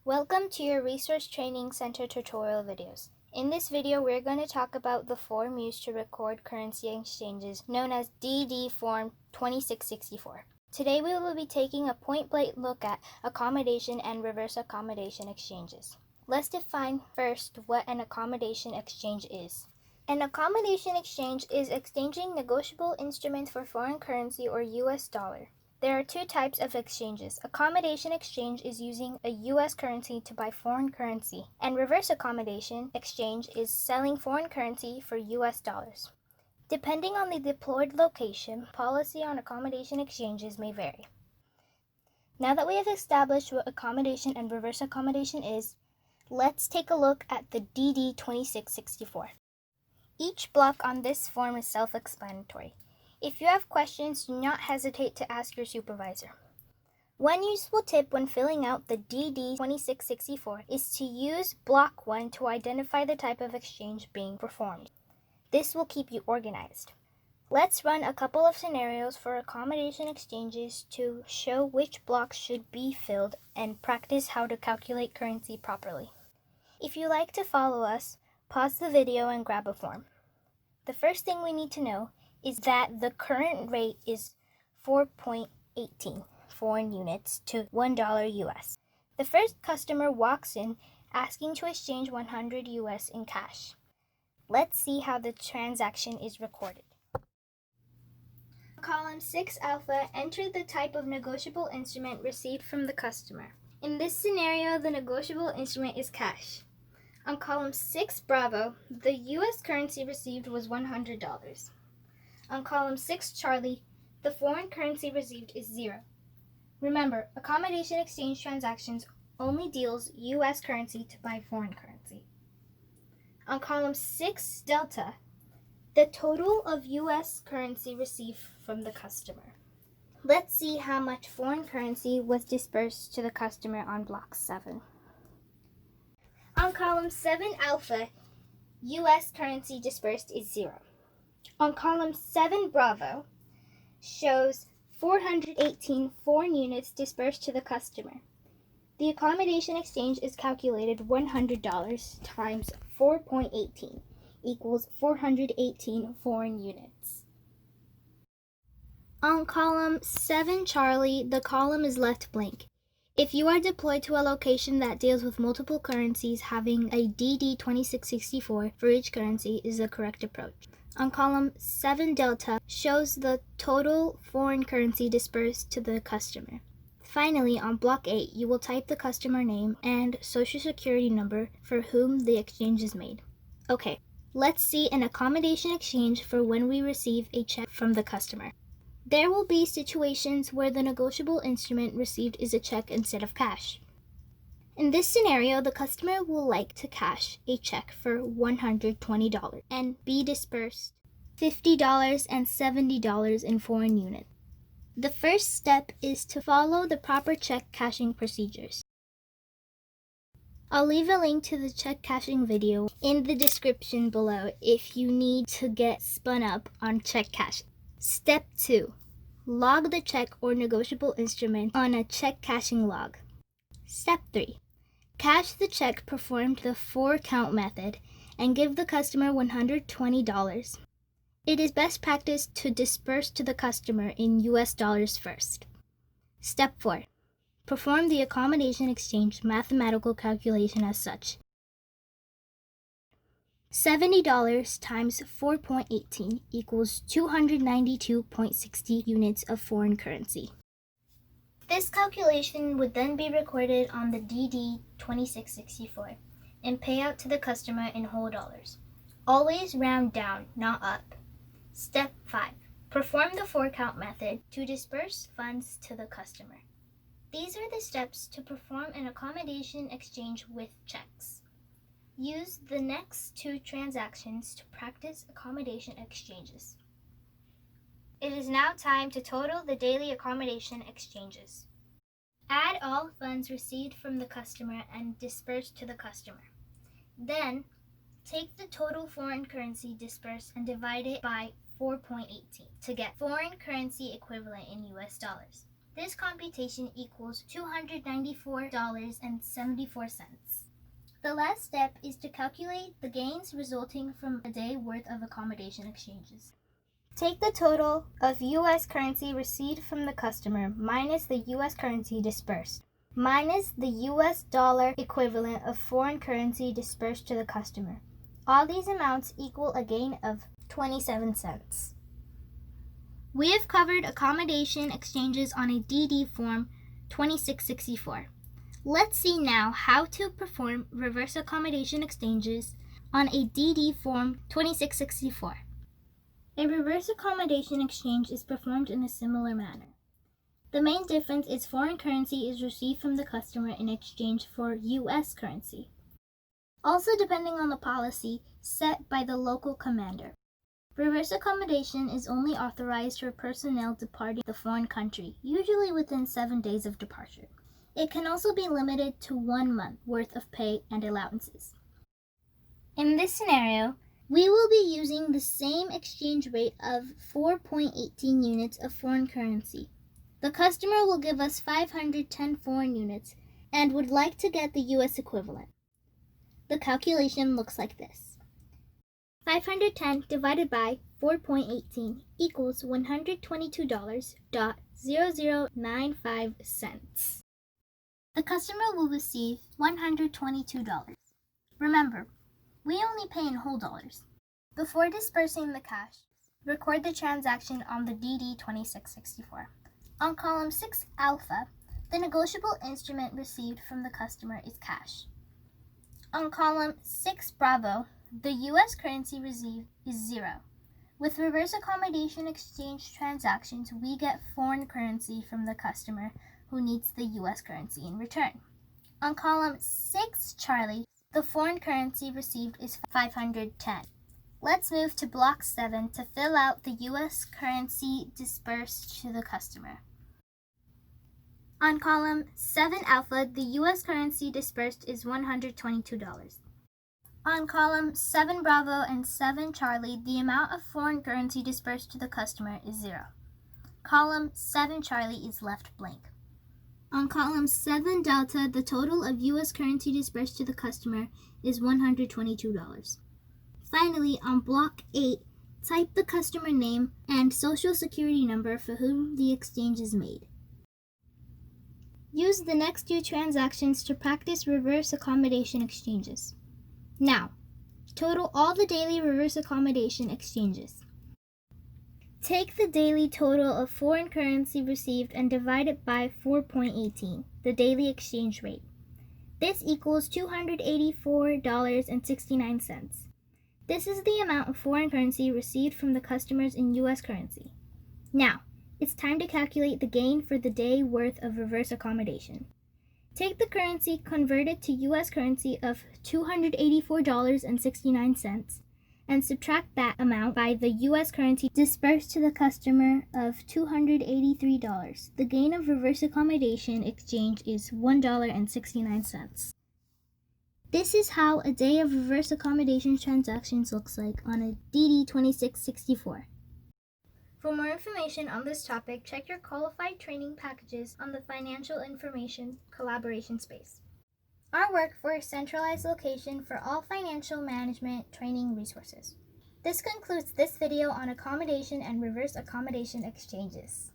Welcome to your Resource Training Center tutorial videos. In this video, we're going to talk about the form used to record currency exchanges known as DD2664. Today, we will be taking a point-blank look at accommodation and reverse accommodation exchanges. Let's define first what an accommodation exchange is. An accommodation exchange is exchanging negotiable instruments for foreign currency or US dollar. There are two types of exchanges. Accommodation exchange is using a US currency to buy foreign currency, and reverse accommodation exchange is selling foreign currency for US dollars. Depending on the deployed location, policy on accommodation exchanges may vary. Now that we have established what accommodation and reverse accommodation is, let's take a look at the DD2664. Each block on this form is self-explanatory. If you have questions, do not hesitate to ask your supervisor. One useful tip when filling out the DD2664 is to use Block 1 to identify the type of exchange being performed. This will keep you organized. Let's run a couple of scenarios for accommodation exchanges to show which blocks should be filled and practice how to calculate currency properly. If you like to follow us, pause the video and grab a form. The first thing we need to know is that the current rate is 4.18 foreign units to $1 US. The first customer walks in asking to exchange 100 US in cash. Let's see how the transaction is recorded. Column 6 alpha, enter the type of negotiable instrument received from the customer. In this scenario, the negotiable instrument is cash. On column 6 bravo, the US currency received was $100. On column 6 Charlie, the foreign currency received is 0. Remember, accommodation exchange transactions only deals US currency to buy foreign currency. On column 6 Delta, the total of US currency received from the customer. Let's see how much foreign currency was dispersed to the customer on block 7. On column 7 alpha, US currency dispersed is 0. On column 7 bravo shows 418 foreign units dispersed to the customer. The accommodation exchange is calculated $100 times 4.18 equals 418 foreign units. On column 7 Charlie, the column is left blank. If you are deployed to a location that deals with multiple currencies, having a DD2664 for each currency is the correct approach. On column 7 Delta shows the total foreign currency dispersed to the customer. Finally, on block 8, you will type the customer name and social security number for whom the exchange is made. Okay, let's see an accommodation exchange for when we receive a check from the customer. There will be situations where the negotiable instrument received is a check instead of cash. In this scenario, the customer will like to cash a check for $120 and be dispersed $50 and $70 in foreign units. The first step is to follow the proper check cashing procedures. I'll leave a link to the check cashing video in the description below if you need to get spun up on check cashing. Step 2. Log the check or negotiable instrument on a check cashing log. Step 3. Cash the check performed the 4-count method and give the customer $120. It is best practice to disperse to the customer in US dollars first. Step 4. Perform the accommodation exchange mathematical calculation as such. $70 times 4.18 equals 292.60 units of foreign currency. This calculation would then be recorded on the DD2664 and pay out to the customer in whole dollars. Always round down, not up. Step 5. Perform the 4-count method to disperse funds to the customer. These are the steps to perform an accommodation exchange with checks. Use the next 2 transactions to practice accommodation exchanges. It is now time to total the daily accommodation exchanges. Add all funds received from the customer and dispersed to the customer. Then, take the total foreign currency dispersed and divide it by 4.18 to get foreign currency equivalent in US dollars. This computation equals $294.74. The last step is to calculate the gains resulting from a day worth of accommodation exchanges. Take the total of U.S. currency received from the customer minus the U.S. currency dispersed, minus the U.S. dollar equivalent of foreign currency dispersed to the customer. All these amounts equal a gain of 27 cents. We have covered accommodation exchanges on a DD form 2664. Let's see now how to perform reverse accommodation exchanges on a DD form 2664. A reverse accommodation exchange is performed in a similar manner. The main difference is foreign currency is received from the customer in exchange for U.S. currency. Also, depending on the policy set by the local commander. Reverse accommodation is only authorized for personnel departing the foreign country, usually within 7 days of departure. It can also be limited to 1 month worth of pay and allowances. In this scenario, we will be using the same exchange rate of 4.18 units of foreign currency. The customer will give us 510 foreign units and would like to get the U.S. equivalent. The calculation looks like this. 510 divided by 4.18 equals $122.0095. The customer will receive $122. Remember, we only pay in whole dollars. Before dispersing the cash, record the transaction on the DD2664. On column 6 alpha, the negotiable instrument received from the customer is cash. On column 6 bravo, the U.S. currency received is 0. With reverse accommodation exchange transactions, we get foreign currency from the customer who needs the U.S. currency in return. On column 6 Charlie, the foreign currency received is 510. Let's move to block 7 to fill out the U.S. currency dispersed to the customer. On column 7 alpha, the U.S. currency dispersed is $122. On column 7 bravo and 7 Charlie, the amount of foreign currency dispersed to the customer is 0. Column 7 Charlie is left blank. On column 7 delta, the total of U.S. currency dispersed to the customer is $122. Finally, on block 8, type the customer name and social security number for whom the exchange is made. Use the next 2 transactions to practice reverse accommodation exchanges. Now, total all the daily reverse accommodation exchanges. Take the daily total of foreign currency received and divide it by 4.18, the daily exchange rate. This equals $284.69. This is the amount of foreign currency received from the customers in U.S. currency. Now, it's time to calculate the gain for the day worth of reverse accommodation. Take the currency converted to U.S. currency of $284.69 and subtract that amount by the U.S. currency dispersed to the customer of $283. The gain of reverse accommodation exchange is $1.69. This is how a day of reverse accommodation transactions looks like on a DD2664. For more information on this topic, check your qualified training packages on the Financial Information Collaboration space. Our work for a centralized location for all financial management training resources. This concludes this video on accommodation and reverse accommodation exchanges.